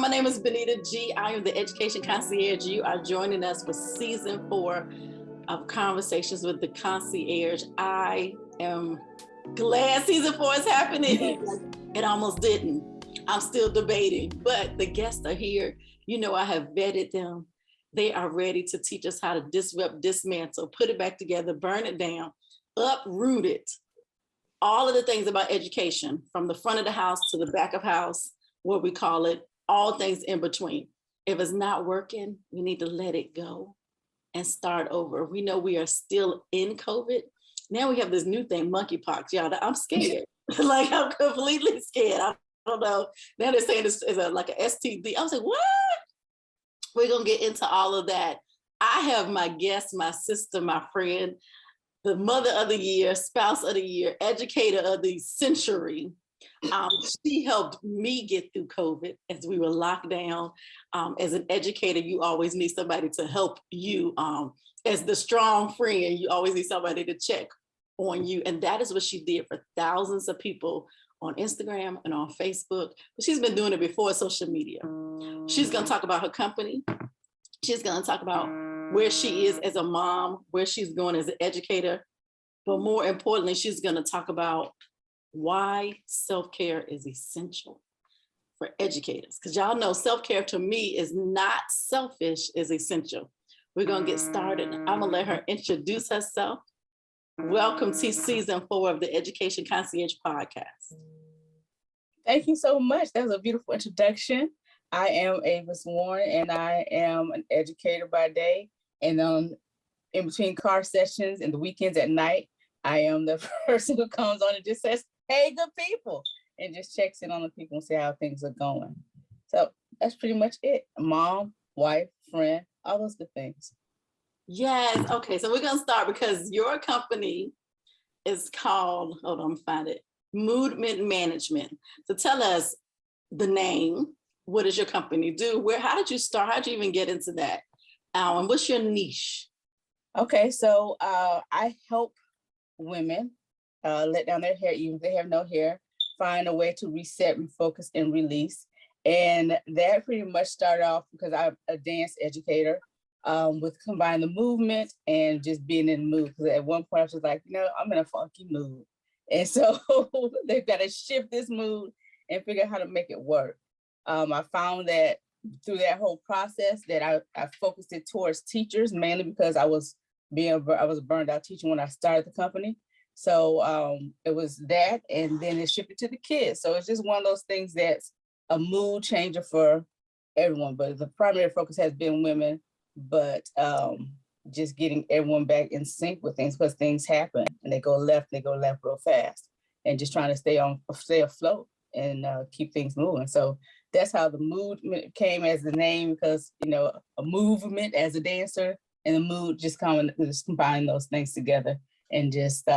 My name is Benita G. I am the Education Concierge. You are joining us for season 4 of Conversations with the Concierge. I am glad season 4 is happening. It almost didn't. I'm still debating, but the guests are here. You know, I have vetted them. They are ready to teach us how to disrupt, dismantle, put it back together, burn it down, uproot it. All of the things about education, from the front of the house to the back of house, what we call it, all things in between. If it's not working, we need to let it go and start over. We know we are still in COVID. Now we have this new thing, monkeypox, y'all. I'm scared. Like, I'm completely scared. I don't know. Now they're saying it's like an STD. I was like, what? We're going to get into all of that. I have my guest, my sister, my friend, the mother of the year, spouse of the year, educator of the century. She helped me get through COVID as we were locked down. As an educator, you always need somebody to help you. As the strong friend, you always need somebody to check on you. And that is what she did for thousands of people on Instagram and on Facebook. But she's been doing it before social media. She's going to talk about her company. She's going to talk about where she is as a mom, where she's going as an educator. But more importantly, she's going to talk about why self-care is essential for educators. Because y'all know self-care to me is not selfish, is essential. We're going to get started. I'm going to let her introduce herself. Welcome to season 4 of the Education Concierge podcast. Thank you so much. That was a beautiful introduction. I am Avice Warren, and I am an educator by day. And in between car sessions and the weekends at night, I am the person who comes on and just says, "Hey, good people," and just checks in on the people and see how things are going. So that's pretty much it. Mom, wife, friend, all those good things. Yes. Okay. So we're going to start because your company is called, hold on, find it, Moodment Management. So tell us the name. What does your company do? How did you start? How did you even get into that? And what's your niche? Okay. So I help women let down their hair, even if they have no hair, find a way to reset, refocus, and release. And that pretty much started off because I'm a dance educator with combine the movement and just being in the mood. Because at one point I was like, I'm in a funky mood. And so they've got to shift this mood and figure out how to make it work. I found that through that whole process that I focused it towards teachers, mainly because I was burned out teaching when I started the company. So it was that, and then it shifted to the kids. So it's just one of those things that's a mood changer for everyone, but the primary focus has been women, but just getting everyone back in sync with things, because things happen and they go left real fast, and just trying to stay afloat and keep things moving. So that's how the movement came as the name, because, a movement as a dancer and the mood just combining those things together and just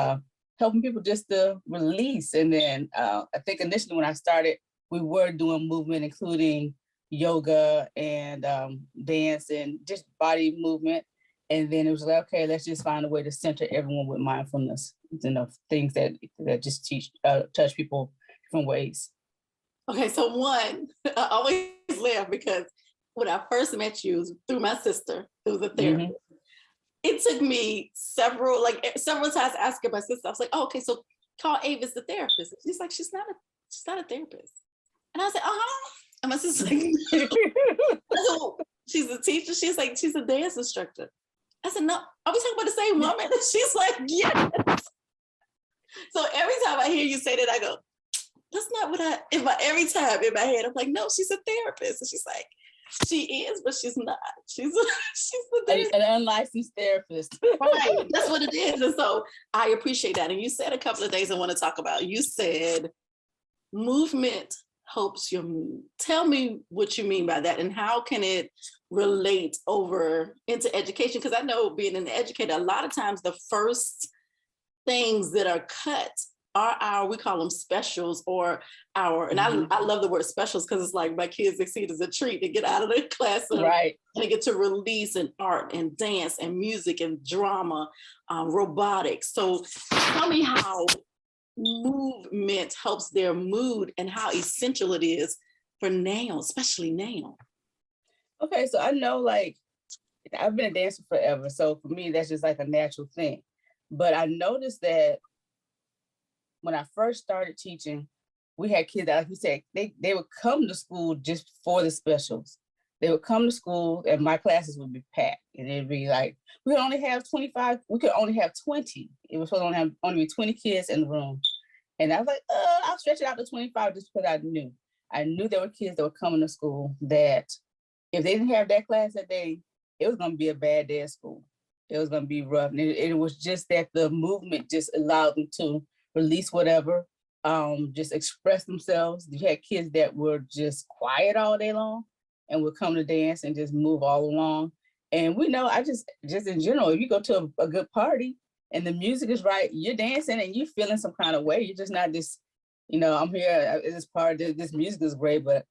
helping people just to release. And then I think initially when I started, we were doing movement, including yoga and dance and just body movement. And then it was like, okay, let's just find a way to center everyone with mindfulness, things that just touch people different ways. Okay, so one, I always laugh because when I first met you through my sister, who was a therapist. Mm-hmm. It took me several times asking my sister. I was like, "Oh, okay, so call Avice the therapist." And she's like, "She's not a therapist." And I was like, "Uh-huh." And my sister's like, "Oh, she's a teacher." She's like, "She's a dance instructor." I said, "No, are we talking about the same woman?" And she's like, "Yes." So every time I hear you say that, I go, "That's not what every time in my head, I'm like, no, she's a therapist." And she's like, "She is, but she's not. She's an unlicensed therapist." Right, that's what it is. And so I appreciate that. And you said a couple of things I want to talk about. You said movement helps your mood. Tell me what you mean by that, and how can it relate over into education? Because I know, being an educator, a lot of times the first things that are cut are we call them specials, or and I love the word specials, because it's like my kids, they see it as a treat to get out of the classroom, right, and they get to release in art and dance and music and drama, robotics. So tell me how movement helps their mood and how essential it is for now, especially now? Okay, so I know, like, I've been a dancer forever, so for me, that's just like a natural thing. But I noticed that when I first started teaching, we had kids that, like you said, they would come to school just for the specials. They would come to school and my classes would be packed. And it'd be like, we could only have 25, we could only have 20. It was supposed to only be 20 kids in the room. And I was like, I'll stretch it out to 25 just because I knew. I knew there were kids that were coming to school that if they didn't have that class that day, it was going to be a bad day at school. It was going to be rough. And it was just that the movement just allowed them to release whatever, just express themselves. You had kids that were just quiet all day long and would come to dance and just move all along. And we know, I just in general, if you go to a good party and the music is right, you're dancing and you're feeling some kind of way. You're just not just, I'm here, this part, this music is great, but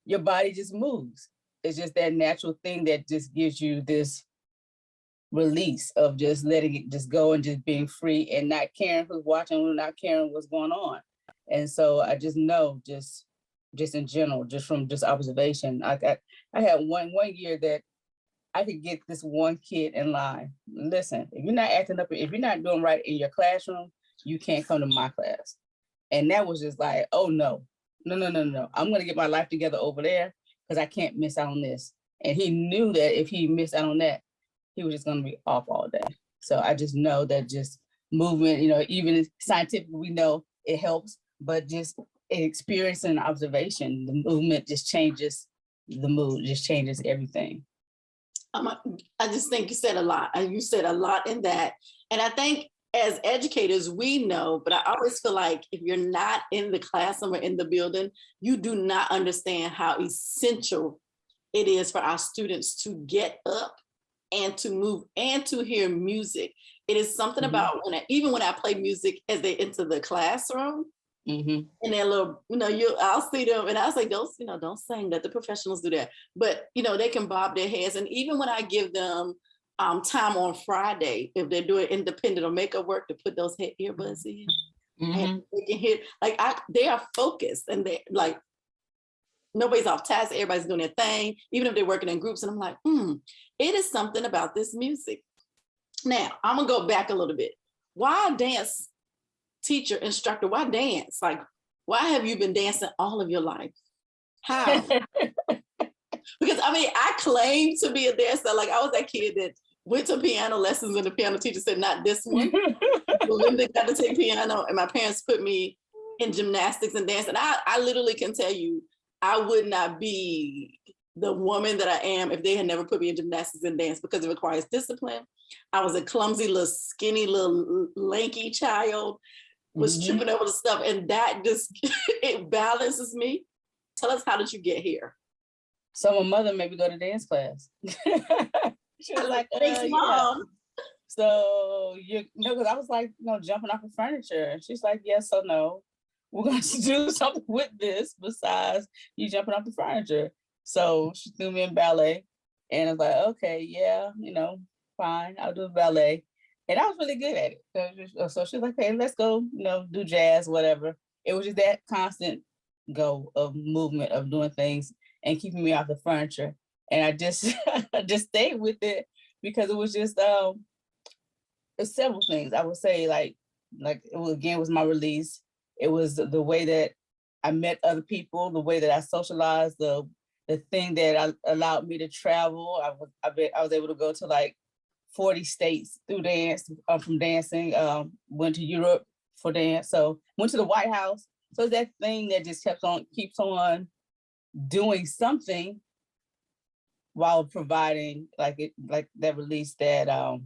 your body just moves. It's just that natural thing that just gives you this release of just letting it just go and just being free and not caring who's watching or not caring what's going on. And so I just know, just in general, just from just observation, I had one year that I could get this one kid in line. Listen, if you're not acting up, if you're not doing right in your classroom, you can't come to my class. And that was just like, oh no. I'm gonna get my life together over there because I can't miss out on this. And he knew that if he missed out on that, he was just gonna be off all day. So I just know that just movement, even scientifically we know it helps, but just experience and observation, the movement just changes the mood, just changes everything. I just think you said a lot, and you said a lot in that. And I think as educators, we know, but I always feel like if you're not in the classroom or in the building, you do not understand how essential it is for our students to get up and to move and to hear music. It is something about even when I play music as they enter the classroom, and they're little, I'll see them and I'll say, don't sing, let the professionals do that. But, they can bob their heads. And even when I give them time on Friday, if they're doing independent or makeup work, to put those earbuds in, and they can hear, they are focused and they like, nobody's off task, everybody's doing their thing, even if they're working in groups. And I'm like, it is something about this music. Now, I'm gonna go back a little bit. Why dance teacher, instructor, why dance? Like, why have you been dancing all of your life? How? Because I claim to be a dancer. Like, I was that kid that went to piano lessons and the piano teacher said, not this one. Belinda got to take piano and my parents put me in gymnastics and dance. And I literally can tell you, I would not be the woman that I am if they had never put me in gymnastics and dance, because it requires discipline. I was a clumsy little skinny little lanky child, was tripping over the stuff, and that just it balances me. Tell us, how did you get here? So my mother made me go to dance class. She was like, thanks, Mom. Yeah. So because I was like, jumping off the furniture. And she's like, yes, so no. We're going to do something with this besides you jumping off the furniture. So she threw me in ballet, and I was like, okay, yeah, fine, I'll do ballet. And I was really good at it. So she was like, hey, let's go, do jazz, whatever. It was just that constant go of movement, of doing things and keeping me off the furniture. And I just, I just stayed with it because it was just several things. I would say like it was my release. It was the way that I met other people, the way that I socialized, the thing that allowed me to travel. I was able to go to like 40 states through dance, from dancing, went to Europe for dance. So went to the White House. So it's that thing that just keeps on doing something while providing like that release that I'm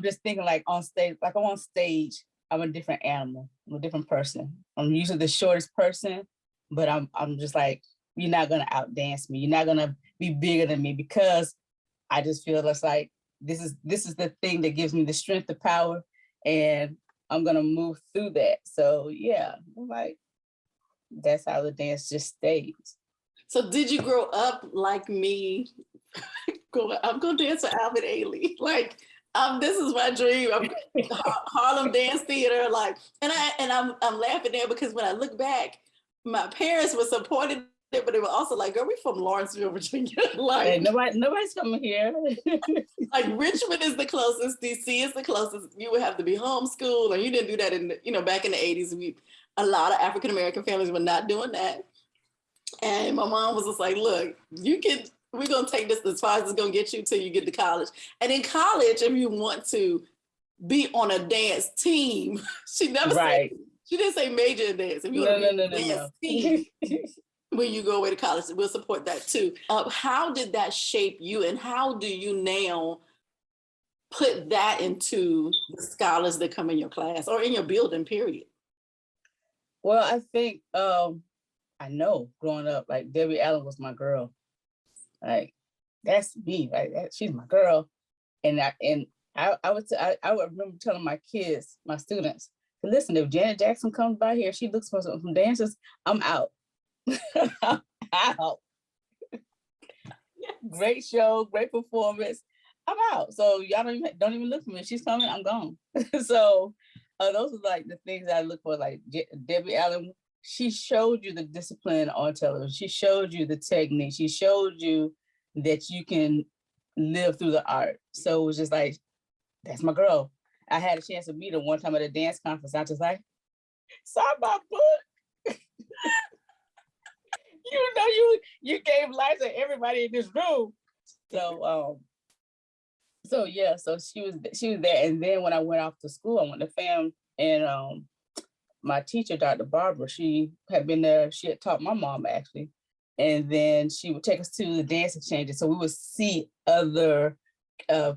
just thinking like on stage, like I'm on stage, I'm a different animal, I'm a different person. I'm usually the shortest person, but I'm just like, you're not gonna outdance me. You're not gonna be bigger than me, because I just feel it's like, this is the thing that gives me the strength, the power, and I'm gonna move through that. So yeah, like that's how the dance just stays. So did you grow up like me? I'm gonna dance with Alvin Ailey. Like, This is my dream. Harlem Dance Theater, like, and I'm laughing there because when I look back, my parents were supporting it, but they were also like, "Girl, we from Lawrenceville, Virginia." Like, hey, nobody's coming here. like Richmond is the closest, DC is the closest. You would have to be homeschooled, and you didn't do that in back in the 80s. A lot of African American families were not doing that, and my mom was just like, "Look, we're gonna take this as far as it's gonna get you till you get to college. And in college, if you want to be on a dance team," she never said, she didn't say major in dance. If you want to be on a dance team when you go away to college, we'll support that too. How did that shape you, and how do you now put that into the scholars that come in your class or in your building, period? Well, I think I know growing up, like Debbie Allen was my girl. Like that's me, like she's my girl. And I would remember telling my kids, my students, listen, if Janet Jackson comes by here, she looks for some dancers, I'm out. I'm out. Great show, great performance, I'm out. So y'all don't even look for me. If she's coming, I'm gone. So those are like the things I look for. Like Debbie Allen, she showed you the discipline on television. She showed you the technique. She showed you that you can live through the art. So it was just like, that's my girl. I had a chance to meet her one time at a dance conference. I was just like, sign my book. You know, you gave life to everybody in this room. So yeah, so she was there. And then when I went off to school, I went to FAM, and my teacher, Dr. Barbara, she had been there. She had taught my mom actually. And then she would take us to the dance exchanges. So we would see other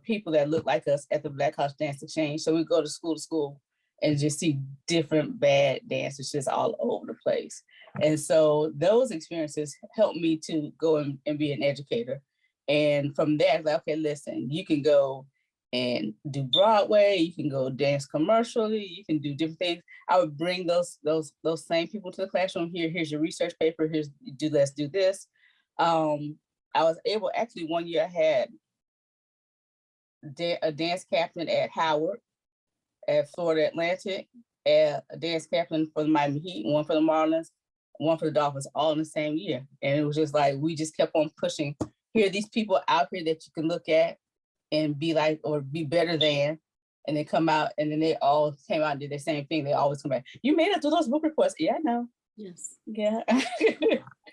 people that look like us at the Black College Dance Exchange. So we go to school and just see different bad dancers just all over the place. And so those experiences helped me to go and be an educator. And from there, I was like, okay, listen, you can go and do Broadway, you can go dance commercially, you can do different things. I would bring those same people to the classroom. Here's your research paper, let's do this. I was able, actually one year I had a dance captain at Howard, at Florida Atlantic, a dance captain for the Miami Heat, one for the Marlins, one for the Dolphins, all in the same year. And it was just like, we just kept on pushing. Here are these people out here that you can look at and be like, or be better than, and they come out, and then they all came out and did the same thing. They always come back. You made it through those book reports. Yeah, I know. Yes. Yeah.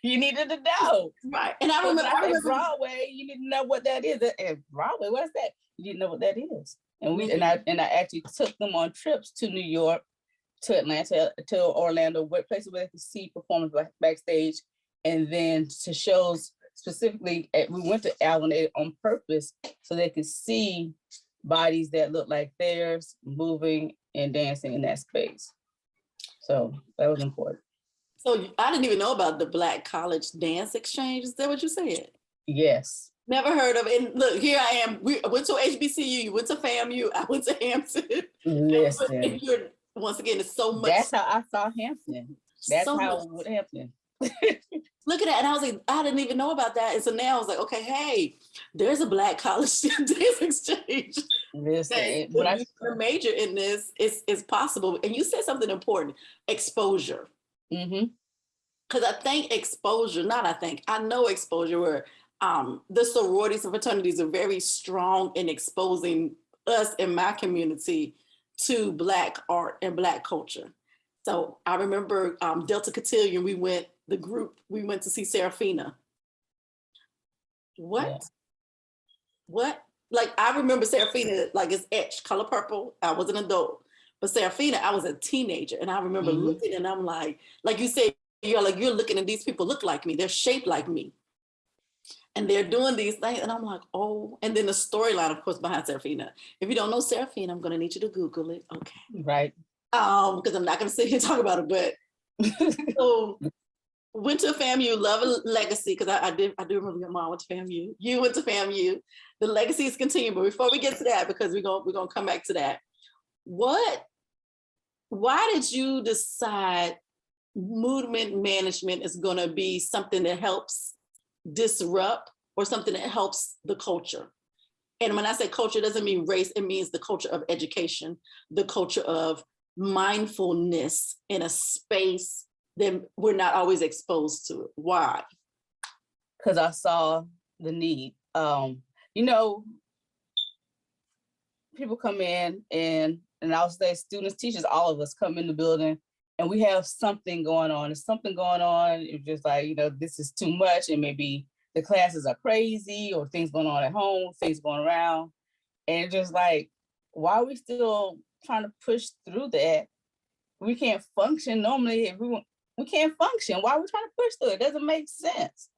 You needed to know. Right. And I remember Broadway, you didn't know what that is. And Broadway, what's that? You didn't know what that is. And I actually took them on trips to New York, to Atlanta, to Orlando, places where they could see performance backstage, and then to shows. Specifically, we went to Allen on purpose so they could see bodies that look like theirs moving and dancing in that space. So that was important. So I didn't even know about the Black College Dance Exchange. Is that what you said? Yes. Never heard of it. And look, here I am. I went to HBCU, you went to FAMU, I went to Hampton. Listen. Once again, it's so much. That's how I saw Hampton. That's so how it would happen. Look at that. And I was like, I didn't even know about that. And so now I was like, okay, hey, there's a Black College Dance Exchange. Listen, when I major in this, it's possible. And you said something important, exposure. Mm-hmm. Because I know exposure where the sororities and fraternities are very strong in exposing us in my community to Black art and Black culture. So I remember Delta Cotillion, we went to see Serafina. What? Yeah. What? Like, I remember Serafina, like it's etched, color purple. I was an adult. But Serafina, I was a teenager. And I remember looking, and I'm like you said, you're looking and these people look like me. They're shaped like me. And they're doing these things. And I'm like, oh. And then the storyline, of course, behind Serafina. If you don't know Serafina, I'm going to need you to Google it. Okay. Right. Because I'm not going to sit here and talk about it. But so went to FAMU, love a legacy, because I do remember your mom went to FAMU. You went to FAMU. The legacy is continuing. But before we get to that, because we're gonna come back to that, why did you decide movement management is going to be something that helps disrupt or something that helps the culture? And when I say culture, it doesn't mean race, it means the culture of education, the culture of mindfulness in a space that we're not always exposed to it. Why? Because I saw the need. You know, people come in and I'll say students, teachers, all of us come in the building and we have something going on. There's something going on. It's just like, you know, this is too much. And maybe the classes are crazy or things going on at home, things going around. And it's just like, why are we still trying to push through that? We can't function normally. If we can't function. Why are we trying to push through it? It doesn't make sense.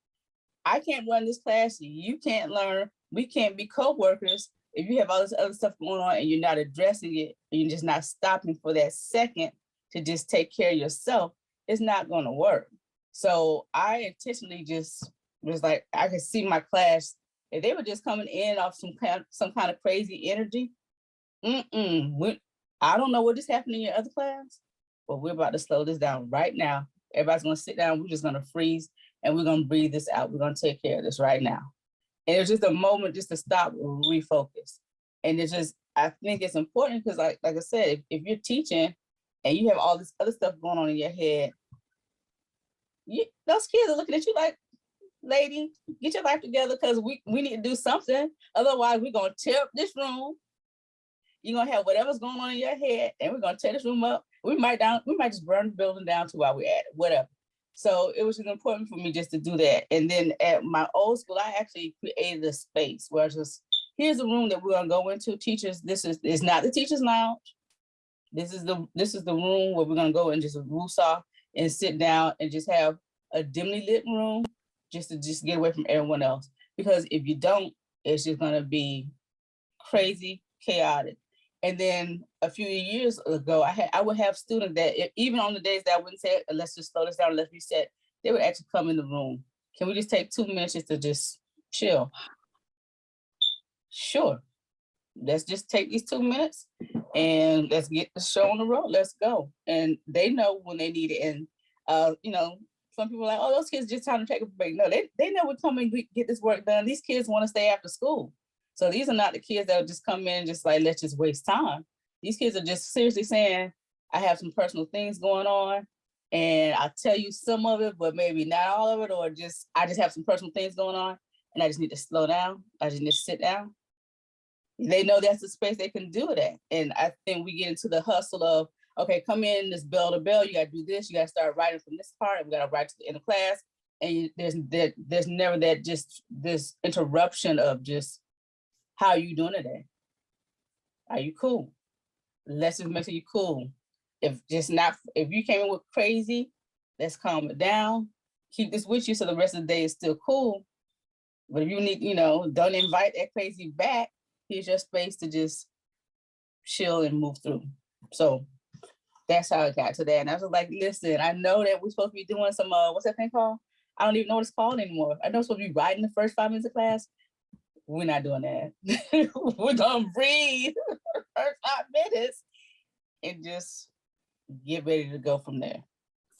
I can't run this class. You can't learn. We can't be co-workers if you have all this other stuff going on and you're not addressing it, and you're just not stopping for that second to just take care of yourself. It's not going to work. So I intentionally just was like, I could see my class, if they were just coming in off some kind of crazy energy. I don't know what just happened in your other class, but we're about to slow this down right now. Everybody's going to sit down. We're just going to freeze and we're going to breathe this out. We're going to take care of this right now. And it was just a moment just to stop and refocus. And it's just, I think it's important because like I said, if you're teaching and you have all this other stuff going on in your head, those kids are looking at you like, lady, get your life together because we need to do something. Otherwise, we're going to tear up this room. You're going to have whatever's going on in your head and we're going to tear this room up. We might just burn the building down to while we're at it, whatever. So it was just important for me just to do that. And then at my old school, I actually created a space where I just, here's a room that we're gonna go into. Teachers, it's not the teacher's lounge. This is the room where we're gonna go and just roost off and sit down and just have a dimly lit room just to get away from everyone else. Because if you don't, it's just gonna be crazy, chaotic. And then a few years ago, I would have students that even on the days that I wouldn't say, let's just slow this down, let's reset, they would actually come in the room. Can we just take 2 minutes just to just chill? Sure. Let's just take these 2 minutes and let's get the show on the road. Let's go. And they know when they need it. And, you know, some people are like, oh, those kids just trying to take a break. No, they know we come and get this work done. These kids want to stay after school. So these are not the kids that will just come in and just like, let's just waste time. These kids are just seriously saying, I have some personal things going on and I'll tell you some of it, but maybe not all of it, or I just have some personal things going on and I just need to slow down. I just need to sit down. They know that's the space they can do it at. And I think we get into the hustle of, okay, come in, this bell to bell, you got to do this, you got to start writing from this part, we got to write to the end of class. And there's never that just this interruption of just, how are you doing today? Are you cool? Let's just make sure you're cool. If you came in with crazy, let's calm it down. Keep this with you so the rest of the day is still cool. But if you need, don't invite that crazy back. Here's your space to just chill and move through. So that's how I got to that. And I was like, listen, I know that we're supposed to be doing some, what's that thing called? I don't even know what it's called anymore. I know it's supposed to be writing the first 5 minutes of class. We're not doing that. We're gonna breathe for the first 5 minutes and just get ready to go from there.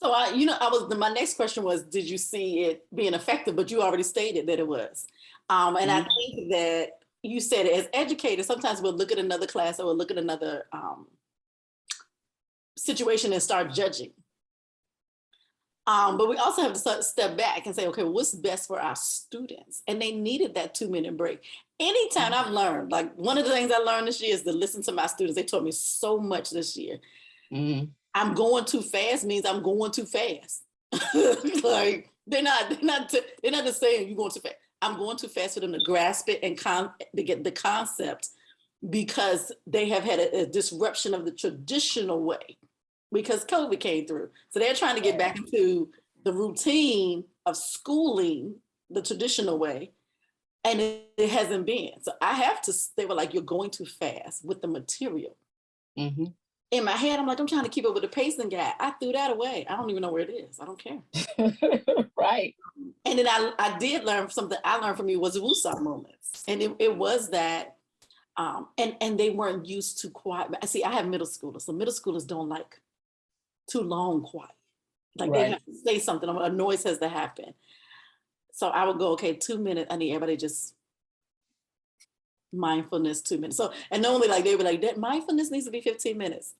So my next question was, did you see it being effective? But you already stated that it was. And I think that you said it as educators, sometimes we'll look at another class or we'll look at another situation and start judging. But we also have to step back and say, okay, what's best for our students? And they needed that 2-minute break. Anytime I've learned, like one of the things I learned this year is to listen to my students. They taught me so much this year. I'm going too fast means I'm going too fast. Like they're not just saying you're going too fast. I'm going too fast for them to grasp it and to get the concept, because they have had a disruption of the traditional way because COVID came through. So they're trying to get back into the routine of schooling the traditional way. And it hasn't been. So they were like, you're going too fast with the material. In my head, I'm like, I'm trying to keep up with the pacing guy. I threw that away. I don't even know where it is. I don't care. Right. And then I did learn something I learned from you was the Russa moments. And it was that, and they weren't used to quiet. See, I have middle schoolers. So middle schoolers don't like too long quiet. Like they have to say something, a noise has to happen. So I would go, okay, 2 minutes. I need everybody just mindfulness 2 minutes. So, and normally like they were like, that mindfulness needs to be 15 minutes.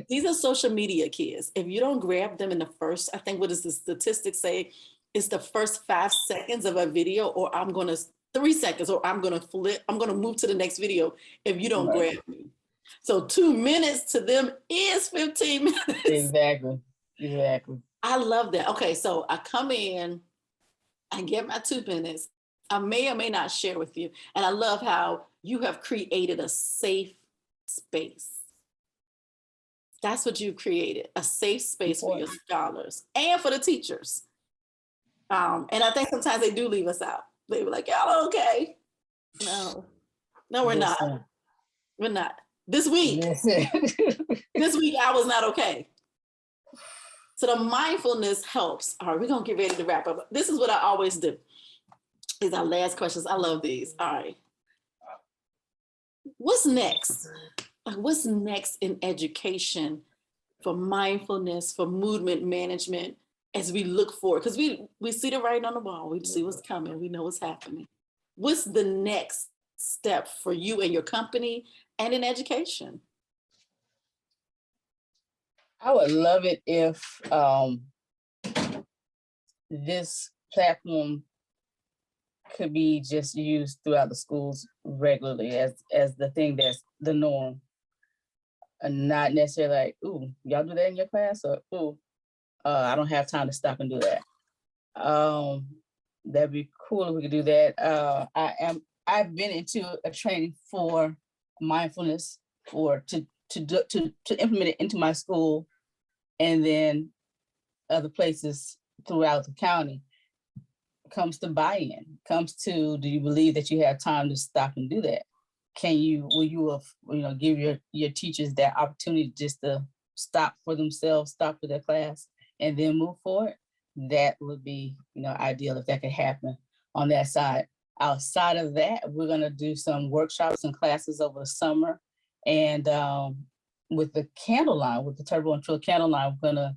These are social media kids. If you don't grab them in the first, I think what does the statistics say? It's the first 5 seconds of a video, or I'm gonna 3 seconds, or I'm gonna flip, I'm gonna move to the next video if you don't Right. grab me. So 2 minutes to them is 15 minutes. Exactly. I love that. Okay, so I come in, I get my 2 minutes. I may or may not share with you. And I love how you have created a safe space. That's what you created, a safe space for your scholars and for the teachers. And I think sometimes they do leave us out. They were like, y'all okay? No, we're not. We're not. This week, this week I was not okay. So the mindfulness helps. All right, we're gonna get ready to wrap up. This is what I always do. These are our last questions. I love these. All right. What's next? Like, what's next in education for mindfulness, for movement management, as we look forward? Because we see the writing on the wall. We see what's coming. We know what's happening. What's the next step for you and your company and in education? I would love it if this platform could be just used throughout the schools regularly as the thing that's the norm, and not necessarily like, ooh, y'all do that in your class, or ooh, I don't have time to stop and do that. That'd be cool if we could do that. I've been into a training for mindfulness to implement it into my school, and then other places throughout the county. Comes to buy-in, comes to, do you believe that you have time to stop and do that? Will you give your teachers that opportunity just to stop for themselves, stop for their class, and then move forward? That would be, ideal if that could happen on that side. Outside of that, we're gonna do some workshops and classes over the summer. And with the candle line, with the Turbo and Trill Candle line, we're gonna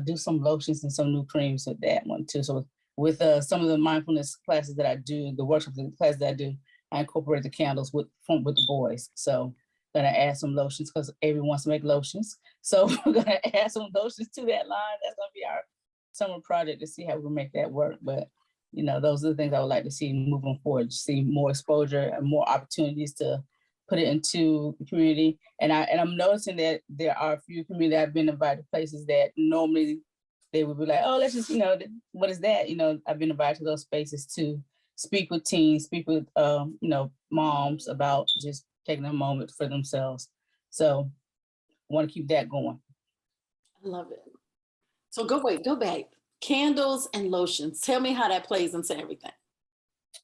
do some lotions and some new creams with that one too. So with some of the mindfulness classes that I do, the workshops and classes that I do, I incorporate the candles with the boys. So gonna add some lotions because everyone wants to make lotions. So we're gonna add some lotions to that line. That's gonna be our summer project to see how we make that work. But those are the things I would like to see moving forward, see more exposure and more opportunities to put it into the community. And I'm noticing that there are a few communities that have been invited to places that normally they would be like, oh, let's just, what is that? I've been invited to those spaces to speak with teens, speak with, moms about just taking a moment for themselves. So I want to keep that going. I love it. So go back. Candles and lotions. Tell me how that plays into everything.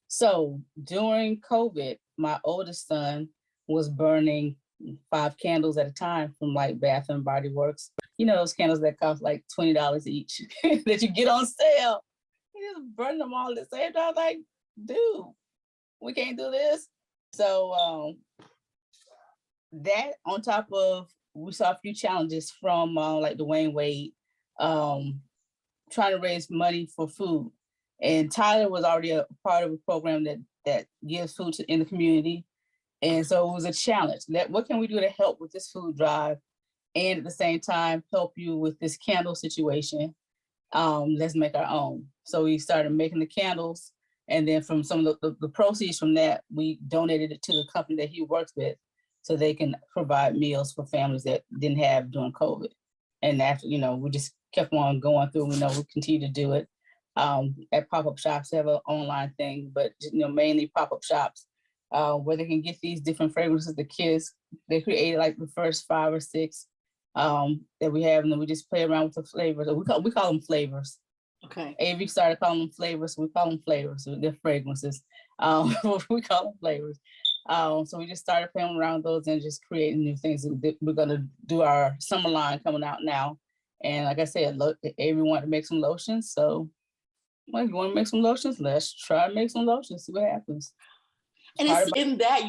So during COVID, my oldest son was burning 5 candles at a time from like Bath and Body Works. Those candles that cost like $20 each that you get on sale. He just burning them all at the same time. I was like, dude, we can't do this. So that on top of, we saw a few challenges from like Dwayne Wade, trying to raise money for food. And Tyler was already a part of a program that gives food in the community. And so it was a challenge. What can we do to help with this food drive? And at the same time, help you with this candle situation. Let's make our own. So we started making the candles. And then from some of the proceeds from that, we donated it to the company that he works with so they can provide meals for families that didn't have during COVID. And after, we just kept on going through, we continue to do it. At pop-up shops, they have an online thing, but mainly pop-up shops where they can get these different fragrances. The kids, they created like the first 5 or 6 that we have, and then we just play around with the flavors. We call them flavors. Okay. Avery started calling them flavors. We call them flavors. They're fragrances. We call them flavors. So we just started playing around with those and just creating new things. We're gonna do our summer line coming out now. And like I said, look, Avery wanted to make some lotions. So, well, you want to make some lotions? Let's try to make some lotions, see what happens. And it's in that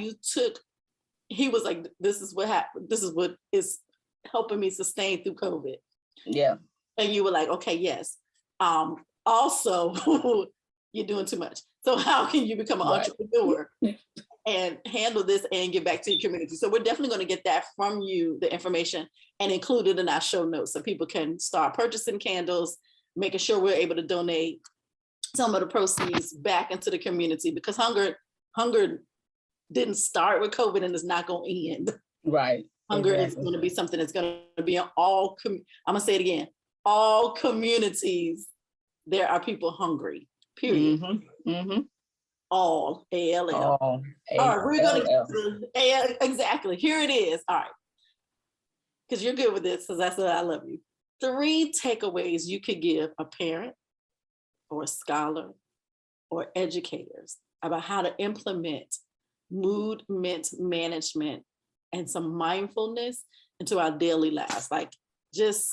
he was like, this is what happened. This is what is helping me sustain through COVID. Yeah. And you were like, okay, yes. Also, you're doing too much. So how can you become an Right. entrepreneur and handle this and give back to your community? So we're definitely going to get that from you, the information, and include it in our show notes so people can start purchasing candles, making sure we're able to donate some of the proceeds back into the community, because hunger didn't start with COVID and is not going to end. Right. Hunger Exactly. is going to be something that's going to be in all, I'm going to say it again, all communities, there are people hungry, period. Mm-hmm. Mm-hmm. All, A-L-L. All right, we're going to A-L-L. get to A-L, exactly. Here it is. All right. Because you're good with this, because that's what I love you. 3 takeaways you could give a parent or a scholar or educators about how to implement movement management and some mindfulness into our daily lives. Like, just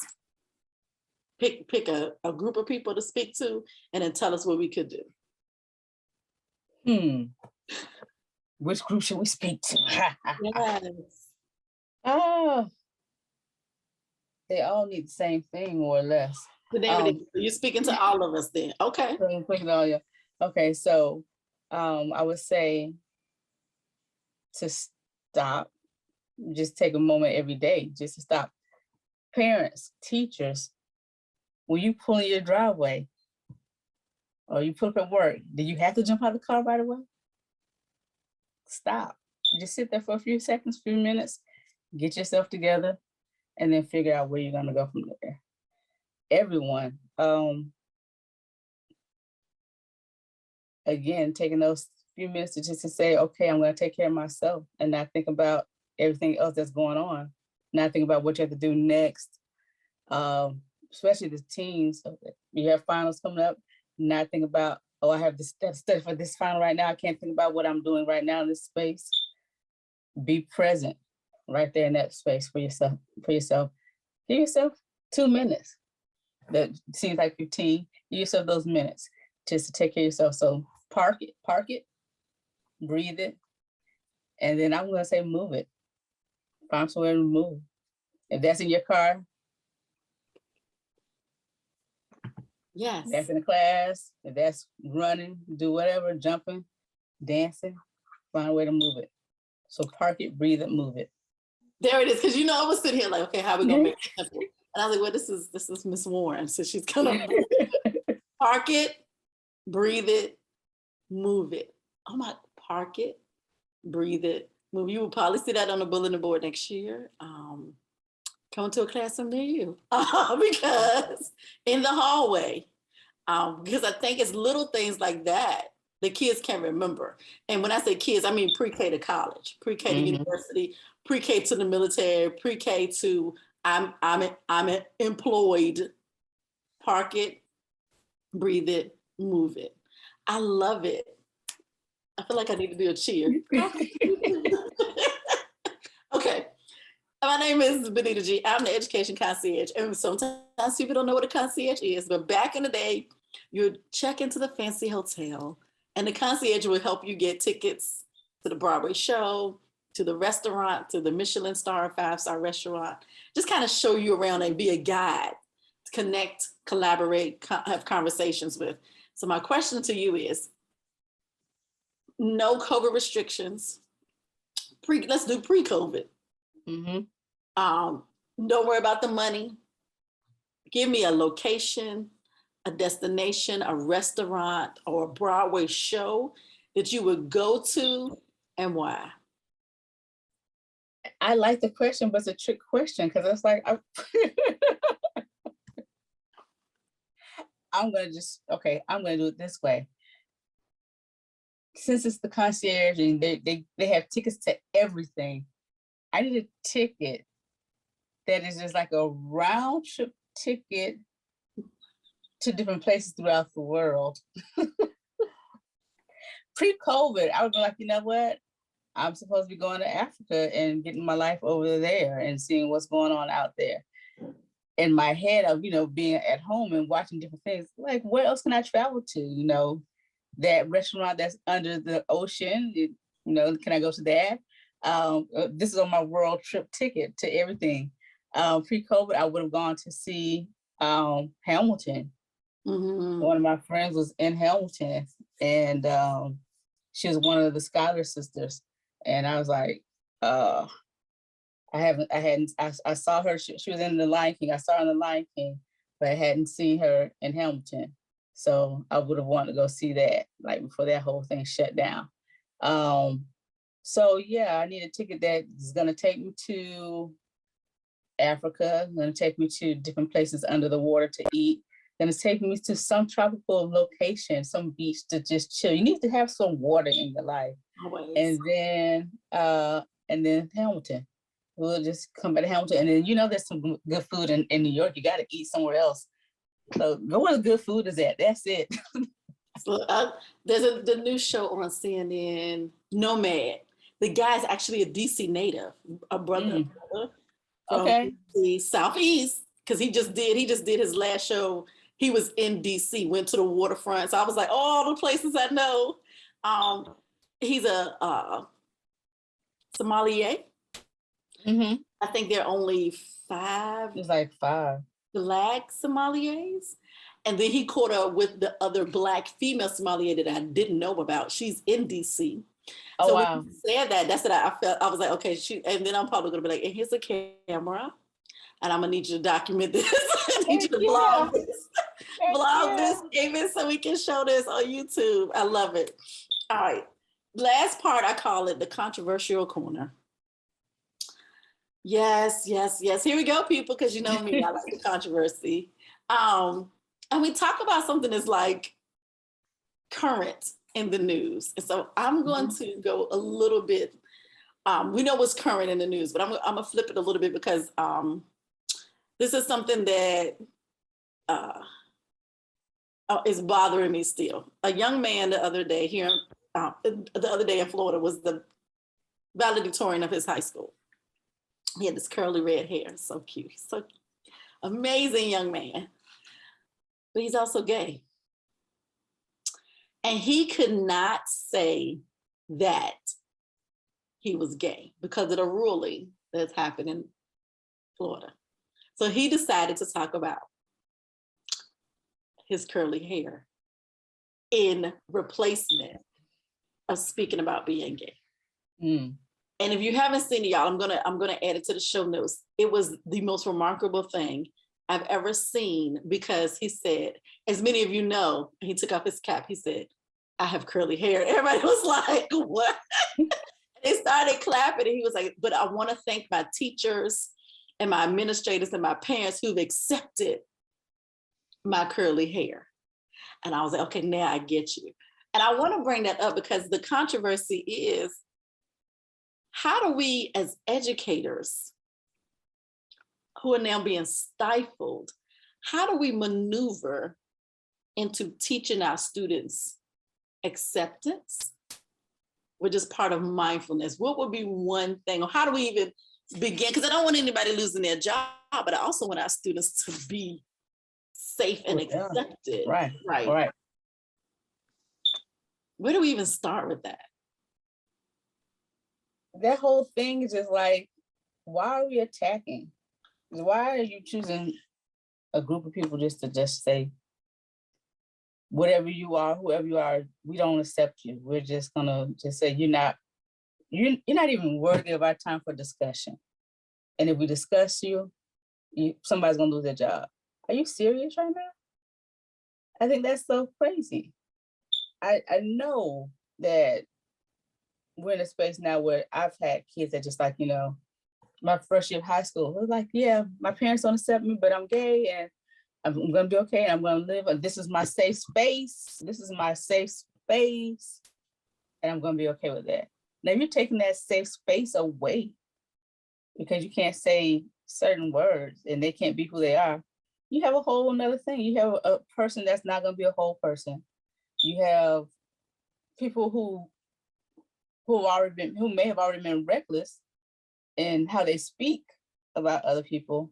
pick a group of people to speak to and then tell us what we could do. Which group should we speak to? Yes. Oh, they all need the same thing, more or less. You're speaking to all of us then. Okay. Okay, so I would say to stop, just take a moment every day, just to stop. Parents, teachers, when you pull in your driveway or you pull up at work, do you have to jump out of the car right away? Stop. Just sit there for a few seconds, few minutes, get yourself together, and then figure out where you're going to go from there. Everyone, again, taking those few minutes to just to say, okay, I'm going to take care of myself and not think about everything else that's going on, not think about what you have to do next, especially the teens. You have finals coming up, not think about, oh, I have this study for this final right now. I can't think about what I'm doing right now in this space. Be present right there in that space for yourself. Give yourself 2 minutes. That seems like 15. Give yourself those minutes just to take care of yourself. So park it, breathe it, and then I'm gonna say move it. Find somewhere to move. If that's in your car, yes, that's in the class, if that's running, do whatever, jumping, dancing, find a way to move it. So park it, breathe it, move it. There it is. Because I was sitting here like, okay, how are we gonna make it simple? And I was like, well, this is Ms.Warren, so she's gonna park it, breathe it, move it. Oh my, park it, breathe it, move. You will probably see that on the bulletin board next year. Come to a classroom near you, because in the hallway, because I think it's little things like that the kids can remember. And when I say kids, I mean pre-K to college, pre-K to university, pre-K to the military, pre-K to I'm employed. Park it, breathe it, move it. I love it. I feel like I need to do a cheer. Okay. My name is Benita G. I'm the education concierge. And sometimes people don't know what a concierge is, but back in the day, you would check into the fancy hotel and the concierge would help you get tickets to the Broadway show, to the restaurant, to the Michelin star, 5-star restaurant, just kind of show you around and be a guide, connect, collaborate, have conversations with. So my question to you is, no COVID restrictions. Let's do pre-COVID. Don't worry about the money. Give me a location, a destination, a restaurant, or a Broadway show that you would go to, and why? I like the question, but it's a trick question because it's like, I'm going to do it this way. Since it's the concierge and they have tickets to everything, I need a ticket that is just like a round trip ticket to different places throughout the world. Pre-COVID, I would be like, you know what? I'm supposed to be going to Africa and getting my life over there and seeing what's going on out there. In my head of, being at home and watching different things, like where else can I travel to? That restaurant that's under the ocean, can I go to that? This is on my world trip ticket to everything. Pre-COVID, I would have gone to see Hamilton. One of my friends was in Hamilton and she was one of the Schuyler sisters. And I was like, I saw her, she was in The Lion King. I saw her in The Lion King, but I hadn't seen her in Hamilton. So I would have wanted to go see that, like before that whole thing shut down. So yeah, I need a ticket that is gonna take me to Africa, gonna take me to different places under the water to eat, gonna take me to some tropical location, some beach to just chill. You need to have some water in your life. Always. And then Hamilton. We'll just come back to Hamilton. And then, there's some good food in New York. You got to eat somewhere else. So go where the good food is at. That's it. So there's the new show on CNN, Nomad. The guy's actually a DC native, a brother from the Southeast, because he just did his last show. He was in DC, went to the waterfront. So I was like, oh, all the places I know. He's a sommelier. I think there are only 5. It's like 5 Black sommeliers. And then he caught up with the other Black female sommelier that I didn't know about. She's in DC. Oh, so wow. when you said that, that's what I felt. I was like, okay, and then I'm probably gonna be like, and here's a camera, and I'm gonna need you to document this. I need you to blog this. Blog this, Avice, so we can show this on YouTube. I love it. All right. Last part, I call it the controversial corner. Yes. Here we go, people, because you know me, I like the controversy. And we talk about something that's like current in the news. And so I'm going to go a little bit, we know what's current in the news, but I'm gonna flip it a little bit because this is something that is bothering me still. A young man the other day in Florida was the valedictorian of his high school. He had this curly red hair, so cute. He's so amazing young man. But he's also gay. And he could not say that he was gay because of the ruling that's happened in Florida. So he decided to talk about his curly hair in replacement of speaking about being gay. And if you haven't seen it, y'all, I'm gonna add it to the show notes. It was the most remarkable thing I've ever seen because he said, as many of you know, he took off his cap, he said, I have curly hair. Everybody was like, what? They started clapping and he was like, but I want to thank my teachers and my administrators and my parents who've accepted my curly hair. And I was like, okay, now I get you. And I want to bring that up because the controversy is, how do we as educators who are now being stifled, how do we maneuver into teaching our students acceptance, which is part of mindfulness? What would be one thing, or how do we even begin? Because I don't want anybody losing their job, but I also want our students to be safe and accepted. Right. Where do we even start with that? That whole thing is just like, why are we attacking? Why are you choosing a group of people just to say, whatever you are, whoever you are, we don't accept you. We're just gonna just say you're not even worthy of our time for discussion. And if we discuss you, somebody's gonna lose their job. Are you serious right now? I think that's so crazy. I know that we're in a space now where I've had kids that just like, my first year of high school, it was like, yeah, my parents don't accept me, but I'm gay and I'm gonna be okay. And I'm gonna live, and this is my safe space. This is my safe space. And I'm gonna be okay with that. Now you're taking that safe space away because you can't say certain words and they can't be who they are. You have a whole nother thing. You have a person that's not gonna be a whole person. You have people who may have already been reckless in how they speak about other people.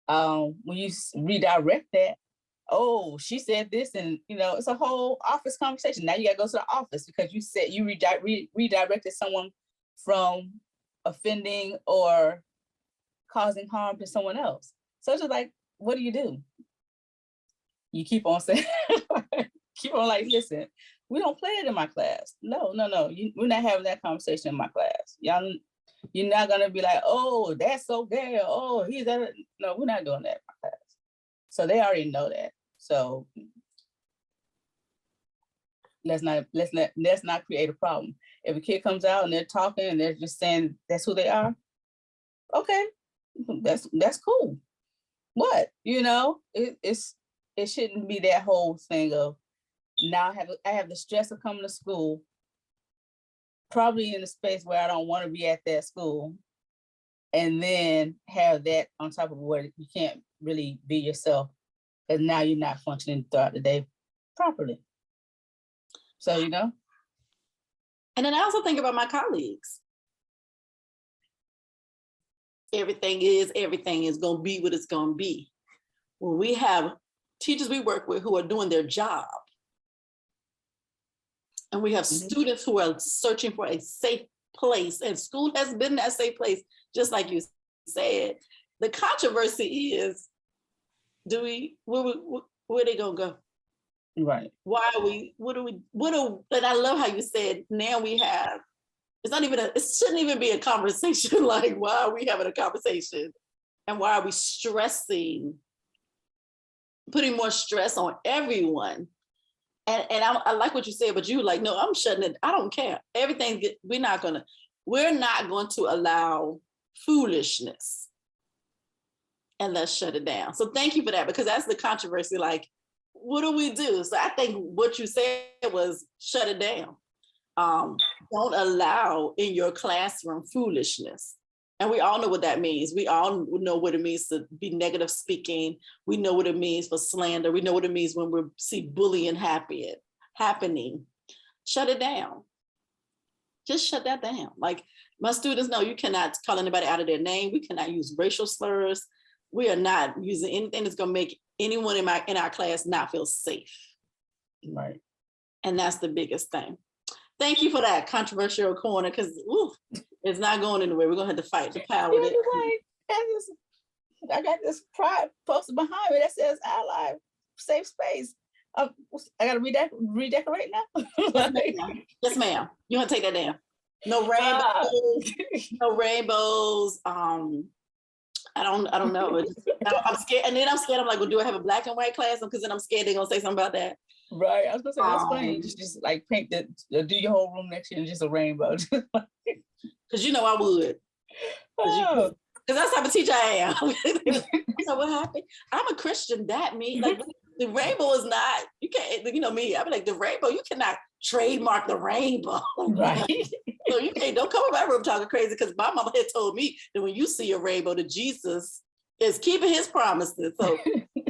When you redirect that, oh, she said this, and it's a whole office conversation. Now you gotta go to the office because you said you redirected someone from offending or causing harm to someone else. So it's just like, what do? You keep on saying, keep on like, listen, We don't play it in my class. No. We're not having that conversation in my class. Y'all, you're not gonna be like, oh, that's so gay. Oh, he's that. No, we're not doing that in my class. So they already know that. So let's not create a problem. If a kid comes out and they're talking and they're just saying that's who they are, okay, that's cool. What, it shouldn't be that whole thing of now I have the stress of coming to school, probably in a space where I don't want to be at that school, and then have that on top of where you can't really be yourself because now you're not functioning throughout the day properly. So, And then I also think about my colleagues. Everything is going to be what it's going to be. When we have teachers we work with who are doing their job, and we have students who are searching for a safe place, and school has been that safe place, just like you said. The controversy is, where are they gonna go? Right. Why are we, and I love how you said, now we have, it shouldn't even be a conversation. Like, why are we having a conversation? And why are we putting more stress on everyone? And I like what you said, but you like, no, I'm shutting it. I don't care. We're not going to allow foolishness, and let's shut it down. So thank you for that, because that's the controversy. Like, what do we do? So I think what you said was shut it down. Don't allow in your classroom foolishness. And we all know what that means. We all know what it means to be negative speaking. We know what it means for slander. We know what it means when we see bullying happening. Shut it down. Just shut that down. Like, my students know you cannot call anybody out of their name. We cannot use racial slurs. We are not using anything that's gonna make anyone in our class not feel safe. Right. And that's the biggest thing. Thank you for that controversial corner, because it's not going anywhere. We're gonna have to fight the power. I got this pride posted behind me that says "Ally Safe Space." I gotta redecorate now. Yes, ma'am. You want to take that down? No rainbows. No rainbows. I don't know. I'm scared, and then I'm scared. I'm like, well, do I have a black and white class? Because then I'm scared they're gonna say something about that. Right. I was gonna say that's funny. Just like paint that. Do your whole room next year in just a rainbow. Because I would. Because that's the type of teacher I am. So what happened? I'm a Christian. That means like the rainbow is not. You can't. Me. I'd be like, the rainbow. You cannot trademark the rainbow. Right. So you can't. Don't come in my room talking crazy, because my mama had told me that when you see a rainbow, that Jesus is keeping his promises. So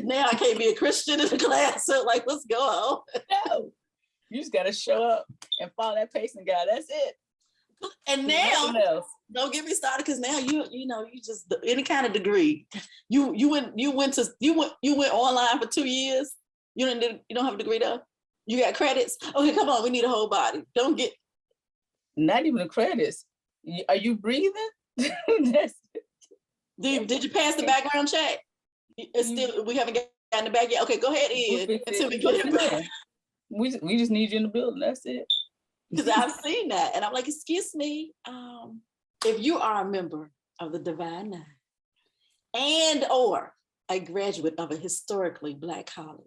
now I can't be a Christian in the class. So like, what's going on? No, you just gotta show up and follow that pacing guide. That's it. And now, don't get me started, because now you just any kind of degree. You went online for 2 years. You don't have a degree though. You got credits. Okay, come on. We need a whole body. Don't get. Not even the credits. Are you breathing? Did you pass the background check? It's still, we haven't gotten the back yet. Okay, go ahead, Ed. Until we get back. We just need you in the building. That's it. Because I've seen that, and I'm like, excuse me, if you are a member of the Divine Nine and or a graduate of a historically Black college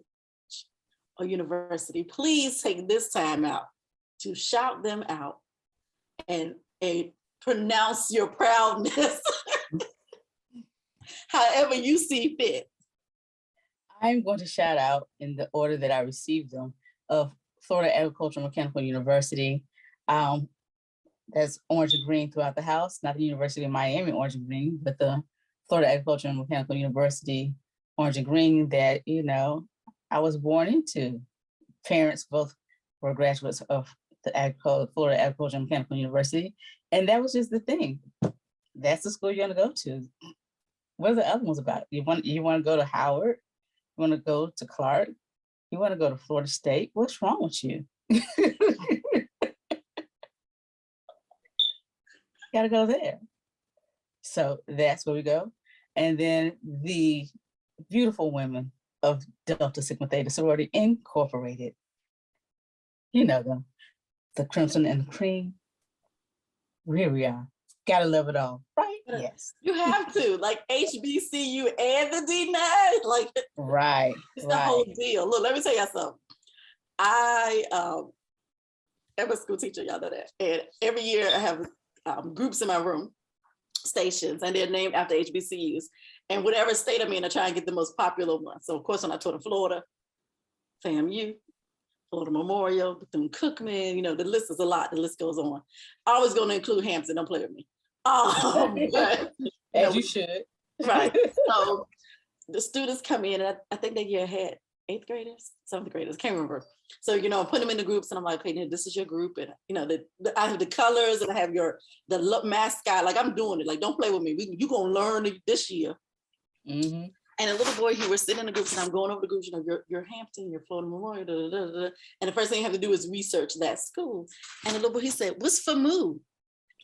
or university, please take this time out to shout them out and pronounce your proudness however you see fit. I'm going to shout out in the order that I received them of Florida Agricultural Mechanical University. That's orange and green throughout the house, not the University of Miami orange and green, but the Florida Agricultural and Mechanical University orange and green that, I was born into. Parents both were graduates of the Florida Agricultural and Mechanical University. And that was just the thing. That's the school you're gonna go to. What are the other ones about? You want to go to Howard? You want to go to Clark? You want to go to Florida State? What's wrong with you? Gotta go there. So that's where we go. And then the beautiful women of Delta Sigma Theta Sorority Incorporated. You know them, the crimson and the cream. Here we are. Gotta love it all, right? Yes. You have to, like HBCU and the D9, like Right. it's the whole deal. Look, let me tell you something. I am a school teacher, y'all know that. And every year I have groups in my room, stations, and they're named after HBCUs. And whatever state I'm in, I try and get the most popular one. So of course, when I taught in Florida, FAMU, Florida Memorial, Bethune-Cookman, you know, the list is a lot. The list goes on. Always going to include Hampton, don't play with me. But, as you should. Right. So the students come in, and I think that year had 8th graders, 7th graders, can't remember. So, you know, I put them in the groups and I'm like, okay, this is your group. And, you know, I have the colors and I have the mascot, like I'm doing it. Like, don't play with me. You're going to learn this year. Mm-hmm. And a little boy, he was sitting in the groups and I'm going over the groups, you know, you're Hampton, you're Florida Memorial, da, da, da, da. And the first thing you have to do is research that school. And the little boy, he said, what's FAMU?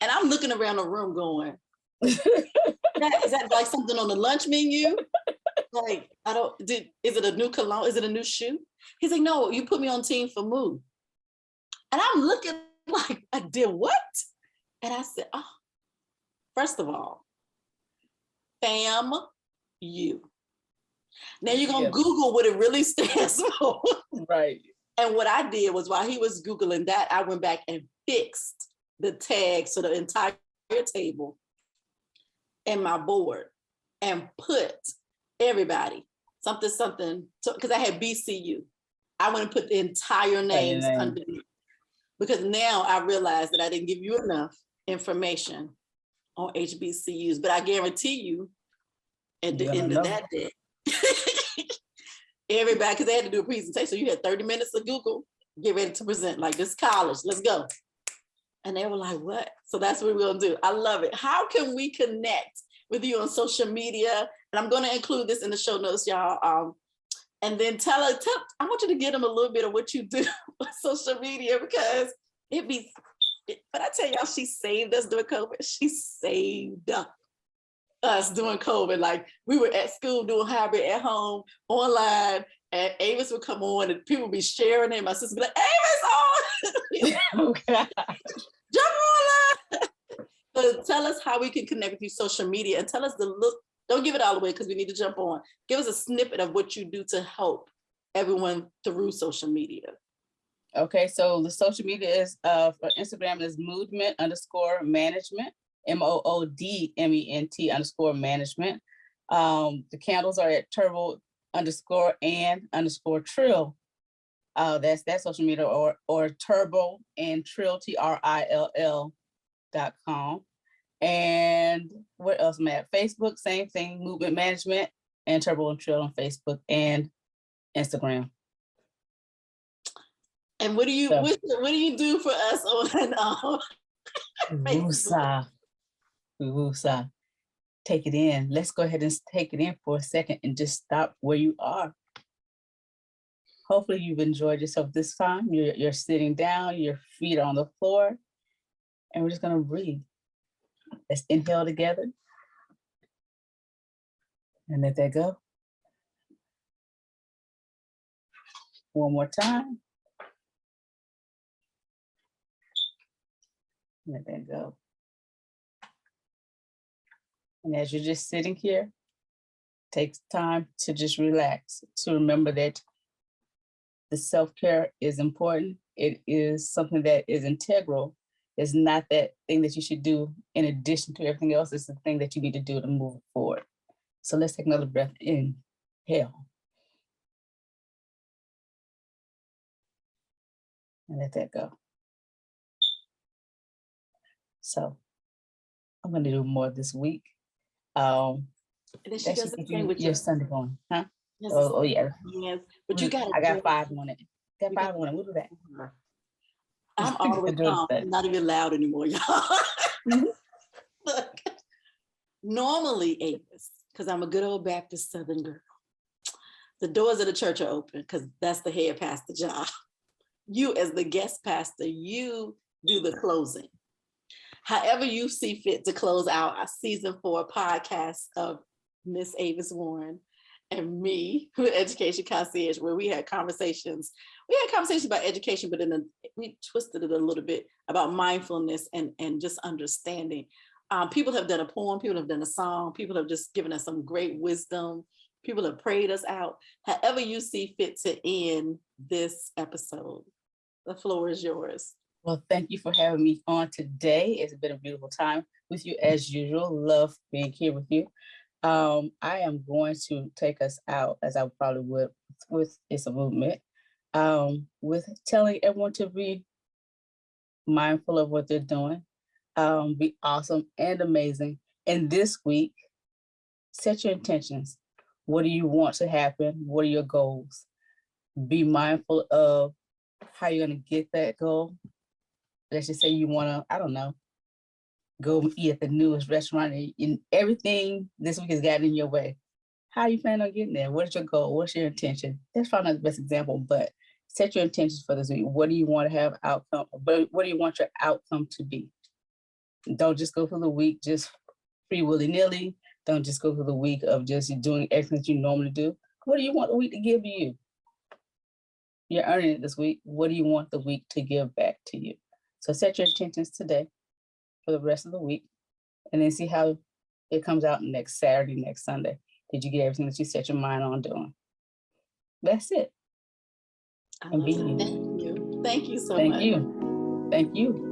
And I'm looking around the room going, is that like something on the lunch menu? Like, is it a new cologne? Is it a new shoe? He's like, no, you put me on team FAMU. And I'm looking like, I did what? And I said, oh, first of all, FAMU. Now you're going to Google what it really stands for. Right. And what I did was while he was Googling that, I went back and fixed the tags to the entire table and my board and put everybody, something, because I had BCU. I went and put the entire names underneath. Because now I realized that I didn't give you enough information on HBCUs, but I guarantee you at the end of that day, everybody, because they had to do a presentation. So you had 30 minutes of Google, get ready to present, like this college, let's go. And they were like, what? So that's what we're gonna do. I love it. How can we connect with you on social media? And I'm gonna include this in the show notes, y'all. And then I want you to get them a little bit of what you do on social media, because but I tell y'all, she saved us during COVID. She saved us during COVID. Like, we were at school doing hybrid at home, online, and Avice would come on and people would be sharing it. My sister would be like, Avice on! Okay. Jump online! So tell us how we can connect with you social media, and tell us don't give it all away because we need to jump on. Give us a snippet of what you do to help everyone through social media. Okay, so the social media is for Instagram is Moodment _management, MOODMENT _management. The candles are at turbo _and _trill. That's that social media, or turbo and trill TRILL.com. And what else, Matt? Facebook, same thing, Movement Management and Turbo and Trill on Facebook and Instagram. And what do you do for us on Russa. Take it in. Let's go ahead and take it in for a second and just stop where you are. Hopefully you've enjoyed yourself this time. You're sitting down, your feet are on the floor, and we're just gonna breathe. Let's inhale together and let that go. One more time. Let that go. And as you're just sitting here, take time to just relax, to remember that the self-care is important. It is something that is integral. It's not that thing that you should do in addition to everything else. It's the thing that you need to do to move forward. So let's take another breath in. Inhale. And let that go. So I'm going to do more this week. And then she does the thing with your Sunday morning, huh? Yes, oh yeah. Yes, but you got. I got 5 on it. Got 5 on it. We'll do that. I'm all the way calm. I'm not even loud anymore, y'all. Look, normally, Avice, because I'm a good old Baptist Southern girl, the doors of the church are open because that's the head pastor job. You, as the guest pastor, you do the closing. However you see fit to close out our season 4 podcast of Miss Avice Warren. and me with Education Concierge, where we had conversations. We had conversations about education, but we twisted it a little bit about mindfulness and just understanding. People have done a poem, people have done a song, people have just given us some great wisdom. People have prayed us out. However you see fit to end this episode, the floor is yours. Well, thank you for having me on today. It's been a beautiful time with you as usual. Love being here with you. I am going to take us out, as I probably would with It's a Movement, with telling everyone to be mindful of what they're doing, be awesome and amazing. And this week, set your intentions. What do you want to happen? What are your goals? Be mindful of how you're going to get that goal. Let's just say you want to, I don't know, go eat at the newest restaurant and everything this week has gotten in your way. How you plan on getting there? What's your goal? What's your intention? That's probably not the best example, but set your intentions for this week. What do you want to have outcome? But what do you want your outcome to be? Don't just go through the week just free willy-nilly. Don't just go through the week of just doing everything that you normally do. What do you want the week to give you? You're earning it this week. What do you want the week to give back to you? So set your intentions today for the rest of the week, and then see how it comes out next Saturday, next Sunday. Did you get everything that you set your mind on doing? That's it. And be you. Thank you. Thank you so much. Thank you. Thank you.